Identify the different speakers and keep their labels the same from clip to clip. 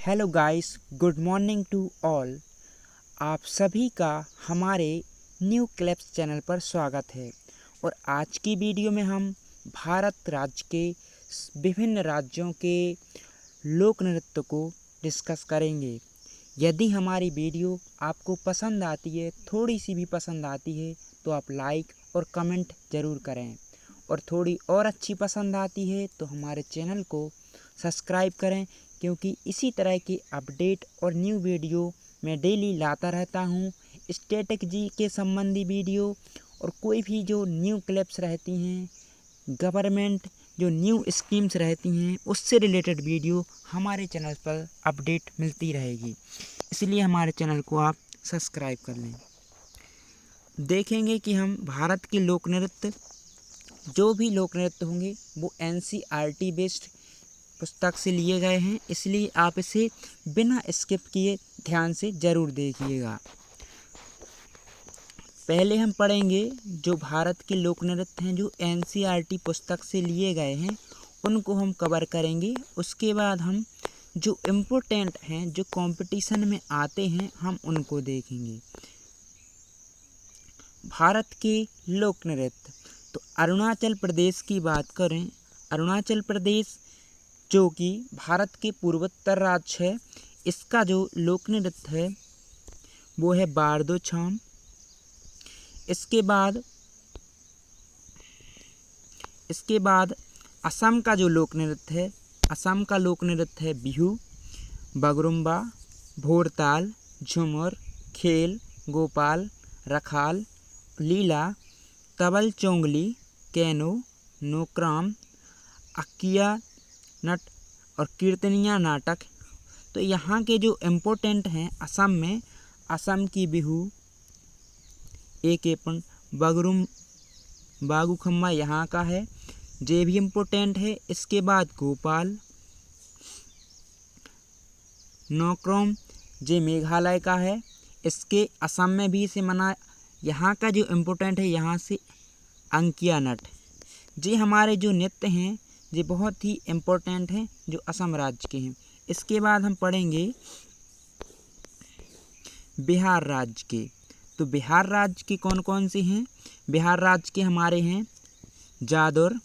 Speaker 1: Hello guys, good morning to all. आप सभी का हमारे न्यू क्लिप्स चैनल पर स्वागत है। और आज की वीडियो में हम भारत राज्य के विभिन्न राज्यों के लोक नृत्य को डिस्कस करेंगे। यदि हमारी वीडियो आपको पसंद आती है, थोड़ी सी भी पसंद आती है, तो आप लाइक और कमेंट ज़रूर करें। और थोड़ी और अच्छी पसंद आती है तो हमारे चैनल को सब्सक्राइब करें, क्योंकि इसी तरह की अपडेट और न्यू वीडियो मैं डेली लाता रहता हूँ। स्ट्रेटेजी के संबंधी वीडियो और कोई भी जो न्यू क्लिप्स रहती हैं, गवर्नमेंट जो न्यू स्कीम्स रहती हैं, उससे रिलेटेड वीडियो हमारे चैनल पर अपडेट मिलती रहेगी। इसलिए हमारे चैनल को आप सब्सक्राइब कर लें। देखेंगे कि हम भारत के लोक नृत्य, जो भी लोक नृत्य होंगे वो NCERT बेस्ड पुस्तक से लिए गए हैं, इसलिए आप इसे बिना स्किप किए ध्यान से ज़रूर देखिएगा। पहले हम पढ़ेंगे जो भारत के लोक नृत्य हैं जो NCERT पुस्तक से लिए गए हैं, उनको हम कवर करेंगे। उसके बाद हम जो इम्पोर्टेंट हैं, जो कंपटीशन में आते हैं, हम उनको देखेंगे। भारत के लोक नृत्य, तो अरुणाचल प्रदेश की बात करें, अरुणाचल प्रदेश जो कि भारत के पूर्वोत्तर राज्य है, इसका जो लोक नृत्य है वो है बारदो छाम। इसके बाद असम का जो लोक नृत्य है, असम का लोक नृत्य है बिहू, बगरुम्बा, भोरताल, झूमर, खेल, गोपाल, रखाल, लीला, तबल चोंगली, कैनो, नोक्राम, अकिया नट और कीर्तनिया नाटक। तो यहाँ के जो इम्पोर्टेंट हैं असम में, असम की बिहू, एकेपन, बगरुम, बागू खम्मा यहाँ का है, जे भी इम्पोर्टेंट है। इसके बाद गोपाल, नोक्राम, जे मेघालय का है, इसके असम में भी इसे मना। यहाँ का जो इम्पोर्टेंट है यहाँ से अंकिया नट। जे हमारे जो नृत्य हैं ये बहुत ही इम्पोर्टेंट हैं, जो असम राज्य के हैं। इसके बाद हम पढ़ेंगे बिहार राज्य के। तो बिहार राज्य के कौन कौन से हैं? बिहार राज्य के हमारे हैं जादौर,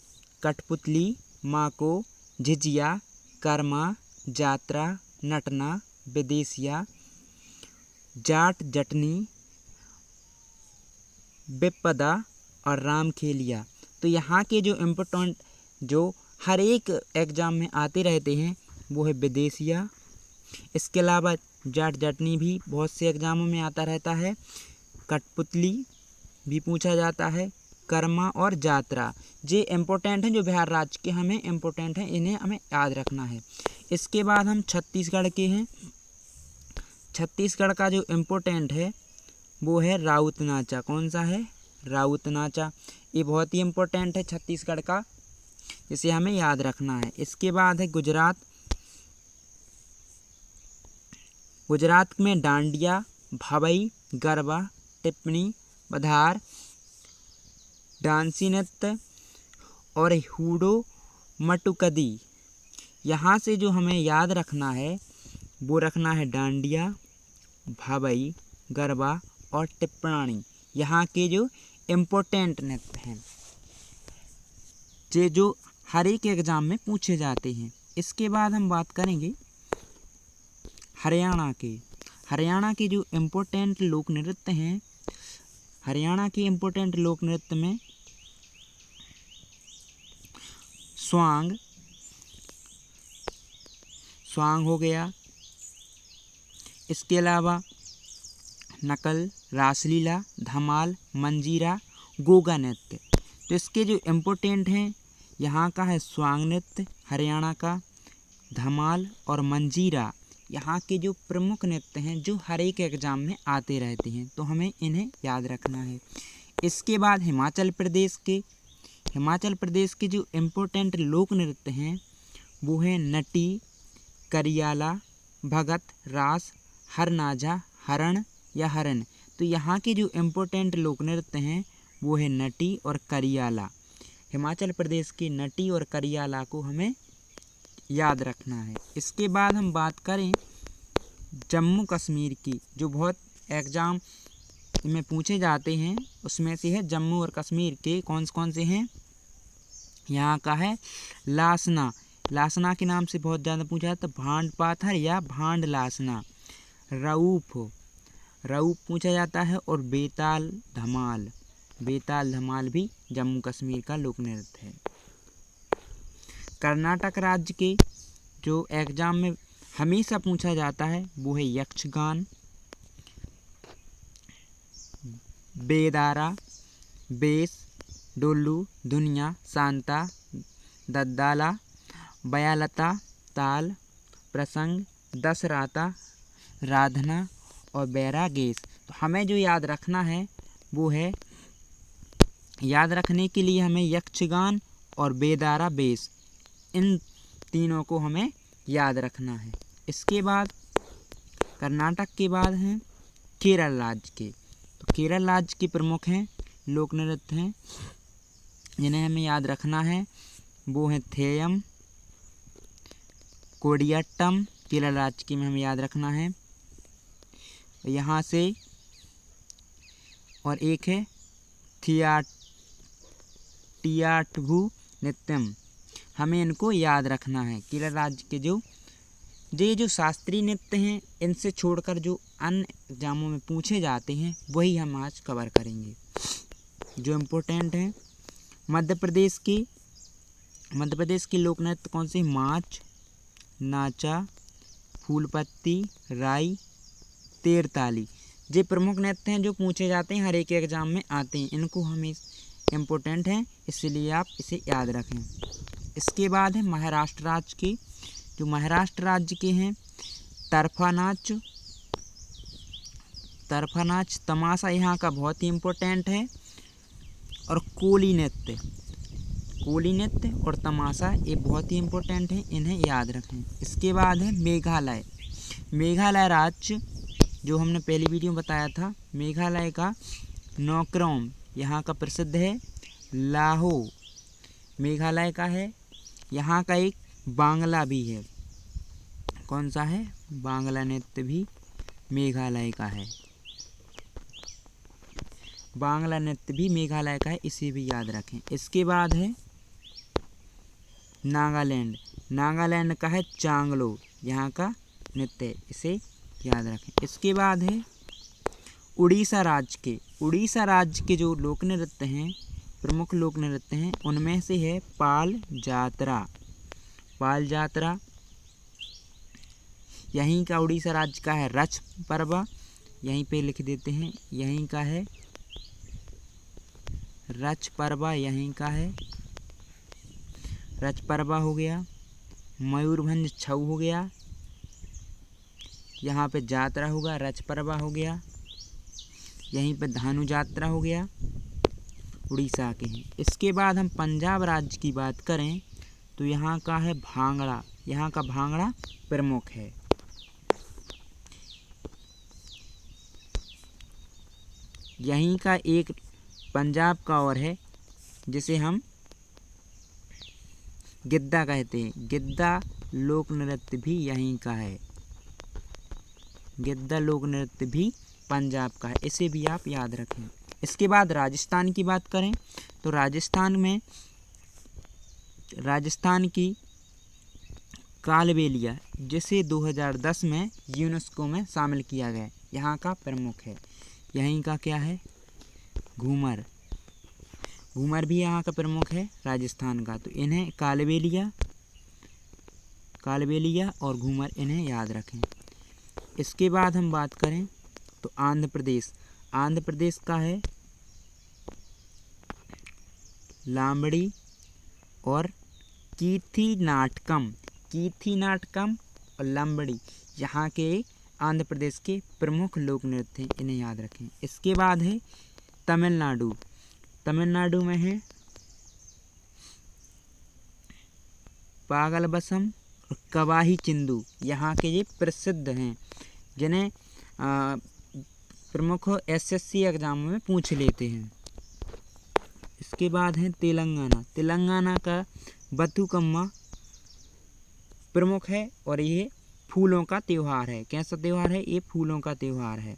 Speaker 1: कठपुतली, माको, झिझिया, कर्मा, जात्रा, नटना, विदेशिया, जाट जटनी, विपदा और रामखेलिया। तो यहाँ के जो इम्पोर्टेंट जो हर एक एग्ज़ाम में आते रहते हैं वो है विदेशिया। इसके अलावा जाट जटनी भी बहुत से एग्ज़ामों में आता रहता है, कठपुतली भी पूछा जाता है, कर्मा और जात्रा। ये इम्पोर्टेंट हैं, जो बिहार राज्य के हमें इम्पोर्टेंट हैं, इन्हें हमें याद रखना है। इसके बाद हम छत्तीसगढ़ के हैं। छत्तीसगढ़ का जो इम्पोर्टेंट है वो है राउत नाचा। कौन सा है? राउत नाचा। ये बहुत ही इम्पोर्टेंट है छत्तीसगढ़ का, जिसे हमें याद रखना है। इसके बाद है गुजरात। गुजरात में डांडिया, भवई, गरबा, टिप्पणी, बधार, डांसी नृत्य और हूडो मटुकदी। यहाँ से जो हमें याद रखना है वो रखना है डांडिया, भवई, गरबा और टिप्पणी। यहाँ के जो इम्पोर्टेंट नृत्य हैं, जो हर एक एग्ज़ाम में पूछे जाते हैं। इसके बाद हम बात करेंगे हरियाणा के। हरियाणा के जो इम्पोर्टेंट लोक नृत्य हैं, हरियाणा के इम्पोर्टेंट लोक नृत्य में स्वांग हो गया। इसके अलावा नकल, रासलीला, धमाल, मंजीरा, गोगा नृत्य। तो इसके जो इम्पोर्टेंट हैं, यहाँ का है स्वांग नृत्य हरियाणा का, धमाल और मंजीरा यहाँ के जो प्रमुख नृत्य हैं, जो हर एक एग्ज़ाम में आते रहते हैं, तो हमें इन्हें याद रखना है। इसके बाद हिमाचल प्रदेश के। हिमाचल प्रदेश के जो इम्पोर्टेंट लोक नृत्य हैं वो हैं नटी, करियाला, भगत, रास, हरनाझा, हरण या हरन। तो यहाँ के जो इम्पोर्टेंट लोक नृत्य हैं वो है नटी और करियाला। हिमाचल प्रदेश के नटी और करियाला को हमें याद रखना है। इसके बाद हम बात करें जम्मू कश्मीर की, जो बहुत एग्ज़ाम में पूछे जाते हैं, उसमें से है जम्मू और कश्मीर के कौन से हैं। यहाँ का है लासना, लासना के नाम से बहुत ज़्यादा पूछा जाता है, भांड पाथर या भांड लासना। रऊफ, रऊफ पूछा जाता है, और बेताल धमाल, बेताल धमाल भी जम्मू कश्मीर का लोक नृत्य है। कर्नाटक राज्य के जो एग्ज़ाम में हमेशा पूछा जाता है वो है यक्षगान, बेदारा, बेस, डोलू, धुनिया, सांता, दद्दाला, बयालता, ताल, प्रसंग, दसराता, राधना और बैरागेश। तो हमें जो याद रखना है वो है, याद रखने के लिए हमें यक्षगान और बेदारा बेस, इन तीनों को हमें याद रखना है। इसके बाद कर्नाटक के बाद हैं केरल राज्य के। तो केरल राज्य के प्रमुख हैं लोक नृत्य हैं जिन्हें हमें याद रखना है, वो हैं थेयम, कोडियाट्टम, केरल राज्य के में हमें याद रखना है यहाँ से, और एक है टियाटभू नृत्यम, हमें इनको याद रखना है। केरल राज्य के जो शास्त्रीय नृत्य हैं, इनसे छोड़कर जो अन्य एग्जामों में पूछे जाते हैं वही हम आज कवर करेंगे जो इम्पोर्टेंट हैं। मध्य प्रदेश के लोक नृत्य कौन से? माच, नाचा, फूलपत्ती, राई, तेरताली, ये प्रमुख नृत्य हैं जो पूछे जाते हैं, हर एक एग्जाम में आते हैं, इनको हमें इम्पोर्टेंट हैं, इसलिए आप इसे याद रखें। इसके बाद है महाराष्ट्र राज्य के, जो महाराष्ट्र राज्य के हैं तरफा नाच, तमाशा यहाँ का बहुत ही इम्पोर्टेंट है, और कोली नृत्य और तमाशा ये बहुत ही इम्पोर्टेंट है, इन्हें याद रखें। इसके बाद है मेघालय राज्य, जो हमने पहली वीडियो में बताया था। मेघालय का नौक्रम यहाँ का प्रसिद्ध है, लाहो मेघालय का है। यहाँ का एक बांग्ला भी है, कौन सा है? बांग्ला नृत्य भी मेघालय का है, बांग्ला नृत्य भी मेघालय का है, इसे भी याद रखें। इसके बाद है नागालैंड का है चांगलो, यहाँ का नृत्य, इसे याद रखें। इसके बाद है उड़ीसा राज्य के जो लोक नृत्य हैं, प्रमुख लोक नृत्य हैं, उनमें से है पाल जात्रा, यहीं का उड़ीसा राज्य का है रछ पर्वा, यहीं पे लिख देते हैं, यहीं का है रछ पर्वा, यहीं का है रछ पर्वा हो गया। मयूरभंज छऊ हो गया, यहाँ पे जात्रा होगा, रछ पर्वा हो गया, यहीं पे धानु जात्रा हो गया, उड़ीसा के हैं। इसके बाद हम पंजाब राज्य की बात करें तो यहाँ का है भांगड़ा, यहाँ का भांगड़ा प्रमुख है। यहीं का एक पंजाब का और है जिसे हम गिद्दा कहते हैं, गिद्दा लोक नृत्य भी यहीं का है, गिद्दा लोक नृत्य भी पंजाब का है, इसे भी आप याद रखें। इसके बाद राजस्थान की बात करें तो राजस्थान की कालबेलिया, जिसे 2010 में यूनेस्को में शामिल किया गया, यहाँ का प्रमुख है। यहीं का क्या है? घूमर भी यहाँ का प्रमुख है राजस्थान का, तो इन्हें कालबेलिया और घूमर इन्हें याद रखें। इसके बाद हम बात करें तो आंध्र प्रदेश का है लांबड़ी और कीथी नाटकम और लंबड़ी, यहाँ के आंध्र प्रदेश के प्रमुख लोक नृत्य हैं, इन्हें याद रखें। इसके बाद है तमिलनाडु में है पागल बसम और कवाही चिंदू, यहाँ के ये प्रसिद्ध हैं, जिन्हें प्रमुख एसएससी एग्जाम में पूछ लेते हैं। इसके बाद है तेलंगाना का बथुकम्मा प्रमुख है और ये फूलों का त्यौहार है। कैसा त्यौहार है? ये फूलों का त्यौहार है।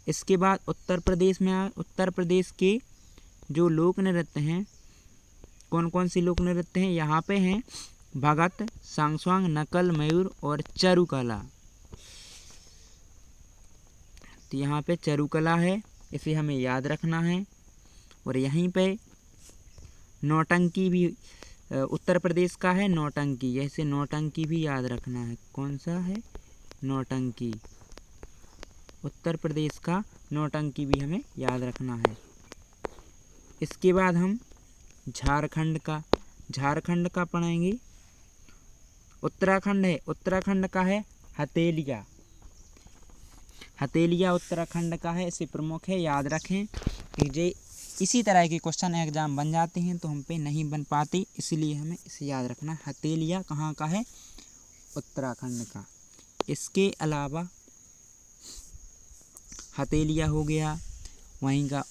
Speaker 1: इसके बाद उत्तर प्रदेश में उत्तर प्रदेश के जो लोक नृत्य हैं, कौन कौन से लोक नृत्य हैं यहाँ पे हैं? भगत, सांगस्वांग, नकल, मयूर और चारुकला। तो यहाँ पे चारुकला है, इसे हमें याद रखना है। और यहीं पे नौटंकी भी उत्तर प्रदेश का है, नौटंकी, जैसे नौटंकी भी याद रखना है। कौन सा है? नौटंकी, उत्तर प्रदेश का नौटंकी भी हमें याद रखना है। इसके बाद हम झारखंड का पढ़ेंगे। उत्तराखंड है, उत्तराखंड का है हथेलिया। हथेलिया उत्तराखंड का है, इसे प्रमुख है, याद रखें कि जे इसी तरह के क्वेश्चन एग्जाम बन जाते हैं तो हम पे नहीं बन पाते, इसलिए हमें इसे याद रखना। हथेलिया कहाँ का है? उत्तराखंड का। इसके अलावा हथेलिया हो गया, वहीं का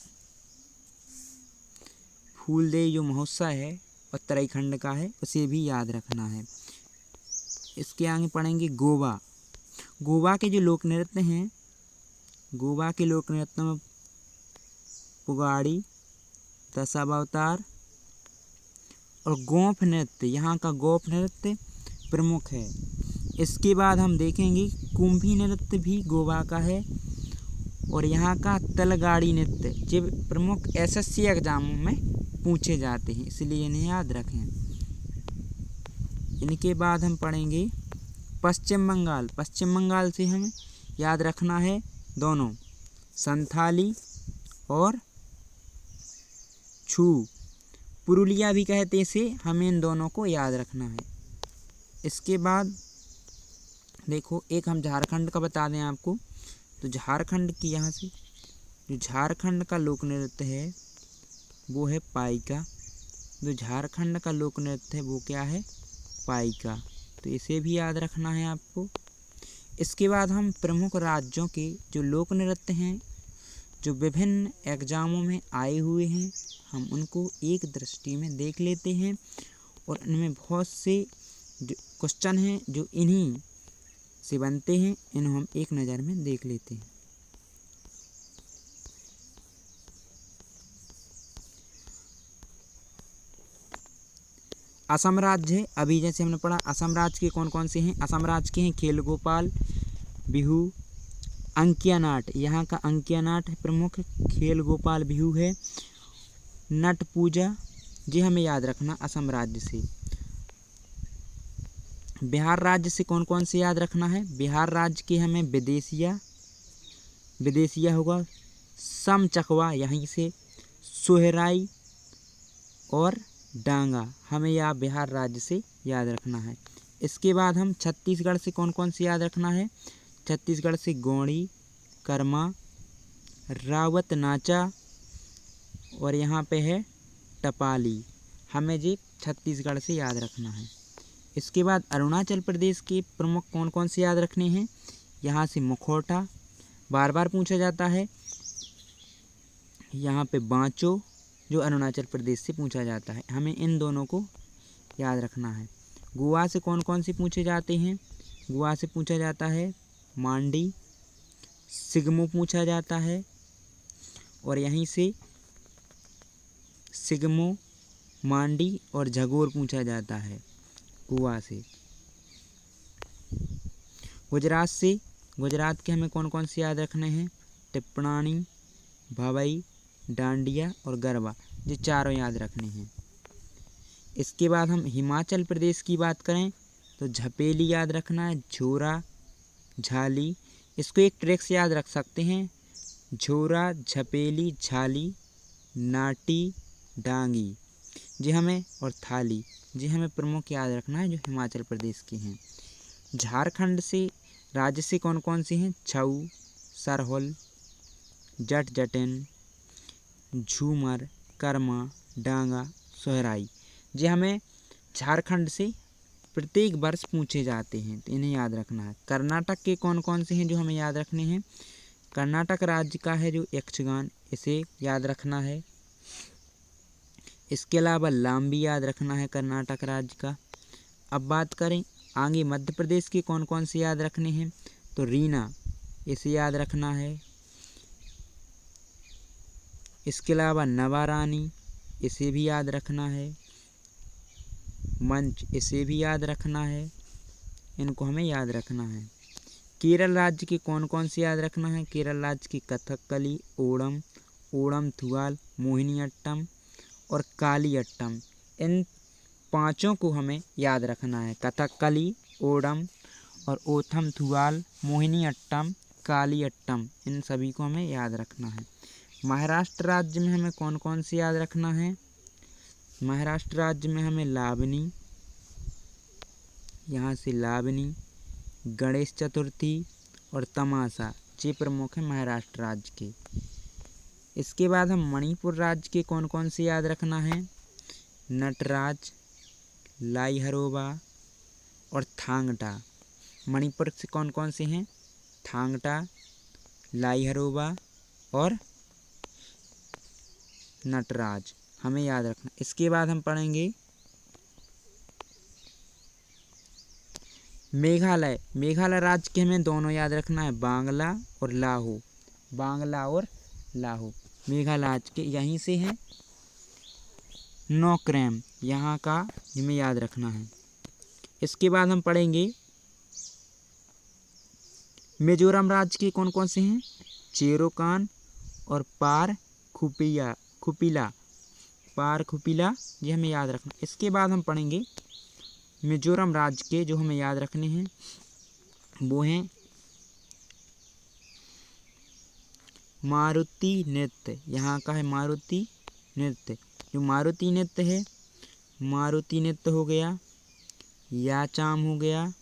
Speaker 1: फूलदेई जो महोत्सव है उत्तराखंड का है, उसे भी याद रखना है। इसके आगे पढ़ेंगे गोवा। गोवा के जो लोक नृत्य हैं, गोवा के लोक नृत्य में पुगाड़ी, दशावतार और गोफ नृत्य, यहाँ का गोफ नृत्य प्रमुख है। इसके बाद हम देखेंगे कुंभी नृत्य भी गोवा का है और यहाँ का तलगाड़ी नृत्य, जो प्रमुख एसएससी एग्जामों में पूछे जाते हैं, इसलिए इन्हें याद रखें। इनके बाद हम पढ़ेंगे पश्चिम बंगाल। पश्चिम बंगाल से हमें याद रखना है दोनों, संथाली और छू। पुरुलिया भी कहते से, हमें इन दोनों को याद रखना है। इसके बाद देखो, एक हम झारखंड का बता दें आपको, तो झारखंड की यहाँ से जो झारखंड का लोक नृत्य है वो है पाइका। जो झारखंड का लोक नृत्य है वो क्या है? पाइका। तो इसे भी याद रखना है आपको। इसके बाद हम प्रमुख राज्यों के जो लोक नृत्य हैं जो विभिन्न एग्जामों में आए हुए हैं, हम उनको एक दृष्टि में देख लेते हैं और इनमें बहुत से क्वेश्चन हैं जो इन्हीं से बनते हैं, इन्हें हम एक नज़र में देख लेते हैं। असम राज्य है, अभी जैसे हमने पढ़ा असम राज्य के कौन कौन से हैं। असम राज्य के हैं खेल गोपाल, बिहू, अंकिया नाट, यहाँ का अंकिया नाट है प्रमुख, खेल गोपाल बिहू है, नट पूजा, ये हमें याद रखना असम राज्य से। बिहार राज्य से कौन कौन से याद रखना है? बिहार राज्य के हमें विदेशिया होगा, सम चकवा यहीं से, सोहराई और डांगा, हमें यह बिहार राज्य से याद रखना है। इसके बाद हम छत्तीसगढ़ से कौन कौन से याद रखना है? छत्तीसगढ़ से गोंडी, कर्मा, रावत नाचा और यहाँ पे है टपाली, हमें ये छत्तीसगढ़ से याद रखना है। इसके बाद अरुणाचल प्रदेश के प्रमुख कौन कौन से याद रखने हैं? यहाँ से मुखौटा बार बार पूछा जाता है, यहाँ पे बांचो जो अरुणाचल प्रदेश से पूछा जाता है, हमें इन दोनों को याद रखना है। गोवा से कौन कौन से पूछे जाते हैं? गोवा से पूछा जाता है मांडी, सिगमो पूछा जाता है और यहीं से सिगमो, मांडी और झगोर पूछा जाता है गोवा से। गुजरात से, गुजरात के हमें कौन कौन से याद रखने हैं? टिप्पणानी, भवई, डांडिया और गरबा, ये चारों याद रखने हैं। इसके बाद हम हिमाचल प्रदेश की बात करें तो झपेली याद रखना है, झोरा, झाली, इसको एक ट्रिक से याद रख सकते हैं, झोरा, झपेली, झाली, नाटी, डांगी, जी हमें और थाली, जी हमें प्रमुख याद रखना है जो हिमाचल प्रदेश के हैं। झारखंड से राज्य से कौन कौन से हैं? छऊ, सरहुल, जट जटिन, झूमर, कर्मा, डांगा, सोहराई, ये हमें झारखंड से प्रत्येक वर्ष पूछे जाते हैं, तो इन्हें याद रखना है। कर्नाटक के कौन कौन से हैं जो हमें याद रखने हैं? कर्नाटक राज्य का है जो यक्षगान, इसे याद रखना है। इसके अलावा लांबी याद रखना है कर्नाटक राज्य का। अब बात करें आगे मध्य प्रदेश के कौन कौन से याद रखने हैं, तो रीना, इसे याद रखना है। इसके अलावा नवा रानी, इसे भी याद रखना है। मंच, इसे भी याद रखना है। इनको हमें याद रखना है। केरल राज्य के कौन कौन से याद रखना है, केरल राज्य की कथकली, ओणम, ओणम थुआल, मोहिनीअट्टम और कालियट्टम, इन पांचों को हमें याद रखना है। कथकली, ओणम और ओथम थुआल, मोहिनीअट्टम, कालियट्टम, इन सभी को हमें याद रखना है। महाराष्ट्र राज्य में हमें कौन कौन से याद रखना है, महाराष्ट्र राज्य में हमें लावनी, यहाँ से लावनी, गणेश चतुर्थी और तमाशा, ये प्रमुख है महाराष्ट्र राज्य के। इसके बाद हम मणिपुर राज्य के कौन कौन से याद रखना है, नटराज, लाई हरोबा और थांगटा। मणिपुर से कौन कौन से हैं, थांगटा, लाई हरोबा और नटराज, हमें याद रखना। इसके बाद हम पढ़ेंगे मेघालय। मेघालय राज्य के हमें दोनों याद रखना है, बांग्ला और लाहू, बांग्ला और लाहू। मेघालय राज्य के यहीं से हैं। नोक्रेम, यहाँ का हमें याद रखना है। इसके बाद हम पढ़ेंगे मिजोरम राज्य के कौन कौन से हैं, चेरोकान और पार खुपिला, पार खुपिला, ये हमें याद रखना। इसके बाद हम पढ़ेंगे मिजोरम राज्य के जो हमें याद रखने हैं वो हैं मारुति नृत्य, यहाँ का है मारुति नृत्य। जो मारुति नृत्य है, मारुति नृत्य हो गया, याचाम हो गया।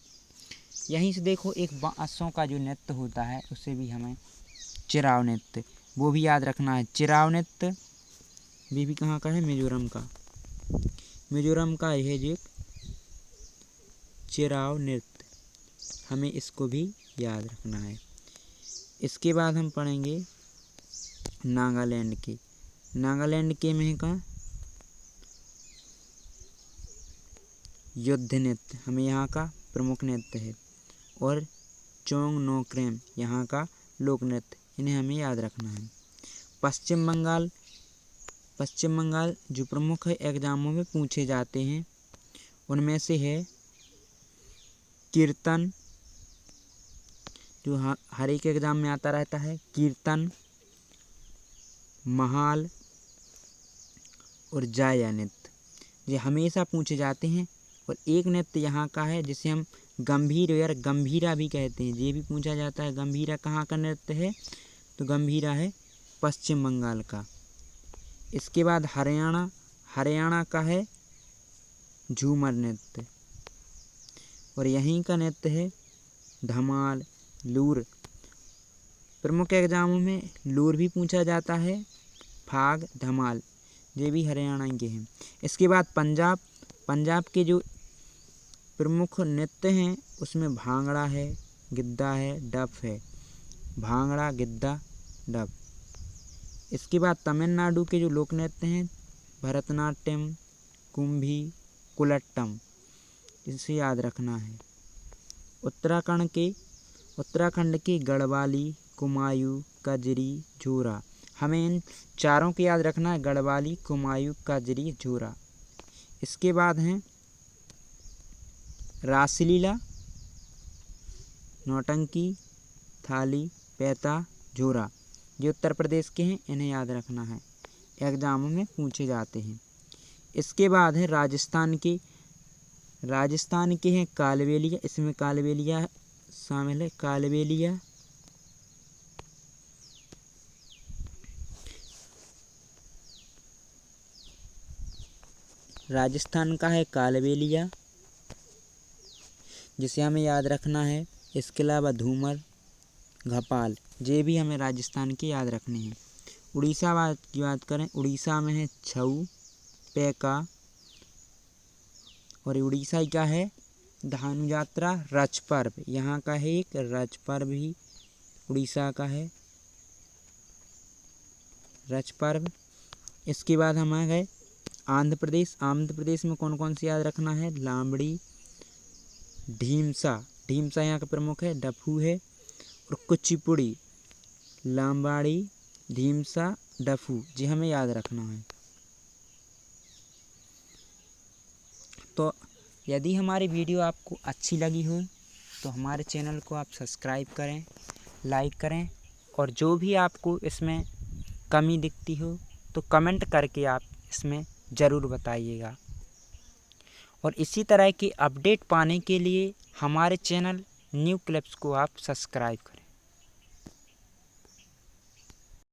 Speaker 1: यहीं से देखो एक बांसों का जो नृत्य होता है उसे भी हमें चिराव नृत्य, वो भी याद रखना है। चिराव नृत्य भी कहाँ का है, मिजोरम का, मिजोरम का यह जो चिराव नृत्य, हमें इसको भी याद रखना है। इसके बाद हम पढ़ेंगे नागालैंड के, नागालैंड के में का युद्ध नृत्य, हमें यहाँ का प्रमुख नृत्य है। और चोंग नोक्रेम, यहाँ का लोक नृत्य, इन्हें हमें याद रखना है। पश्चिम बंगाल, पश्चिम बंगाल जो प्रमुख है एग्जामों में पूछे जाते हैं उनमें से है कीर्तन, जो हर एक एग्जाम में आता रहता है, कीर्तन, महाल और जाया नृत्य, ये हमेशा पूछे जाते हैं। और एक नृत्य यहाँ का है जिसे हम गंभीर या गंभीरा भी कहते हैं, ये भी पूछा जाता है। गंभीरा कहाँ का नृत्य है, तो गंभीरा है पश्चिम बंगाल का। इसके बाद हरियाणा, हरियाणा का है झूमर नृत्य और यहीं का नृत्य है धमाल, लूर। प्रमुख एग्जामों में लूर भी पूछा जाता है, फाग, धमाल, ये भी हरियाणा के हैं। इसके बाद पंजाब, पंजाब के जो प्रमुख नृत्य हैं उसमें भांगड़ा है, गिद्दा है, डफ है, भांगड़ा, गिद्दा, डफ। इसके बाद तमिलनाडु के जो लोक नृत्य हैं भरतनाट्यम, कुंभी, कुलट्टम, इसे याद रखना है। उत्तराखंड के गढ़वाली, कुमायूं, कजरी, झूरा, हमें इन चारों को याद रखना है, गढ़वाली, कुमायूं, कजरी, झूरा। इसके बाद हैं रासलीला, नौटंकी, थाली, पैता, झूरा, जो उत्तर प्रदेश के हैं, इन्हें याद रखना है, एग्जामों में पूछे जाते हैं। इसके बाद है राजस्थान के, राजस्थान के हैं कालबेलिया, इसमें कालबेलिया शामिल है, कालबेलिया, राजस्थान का है कालबेलिया जिसे हमें याद रखना है। इसके अलावा धूमर, घपाल, ये भी हमें राजस्थान के याद रखने हैं। उड़ीसा की बात करें, उड़ीसा में है छऊ, पैका और उड़ीसा का है धानु यात्रा, रच पर्व, यहाँ का है एक रच पर्व भी उड़ीसा का है, रच पर्व। इसके बाद हम आ गए आंध्र प्रदेश, आंध्र प्रदेश में कौन कौन से याद रखना है, लामड़ी, ढीमसा, ढीमसा यहाँ का प्रमुख है। डफू है। और कुचिपुड़ी, लांबाड़ी, ढीमसा, डफू, जी हमें याद रखना है। तो यदि हमारी वीडियो आपको अच्छी लगी हो तो हमारे चैनल को आप सब्सक्राइब करें, लाइक करें, और जो भी आपको इसमें कमी दिखती हो तो कमेंट करके आप इसमें ज़रूर बताइएगा। और इसी तरह के अपडेट पाने के लिए हमारे चैनल न्यू क्लिप्स को आप सब्सक्राइब करें।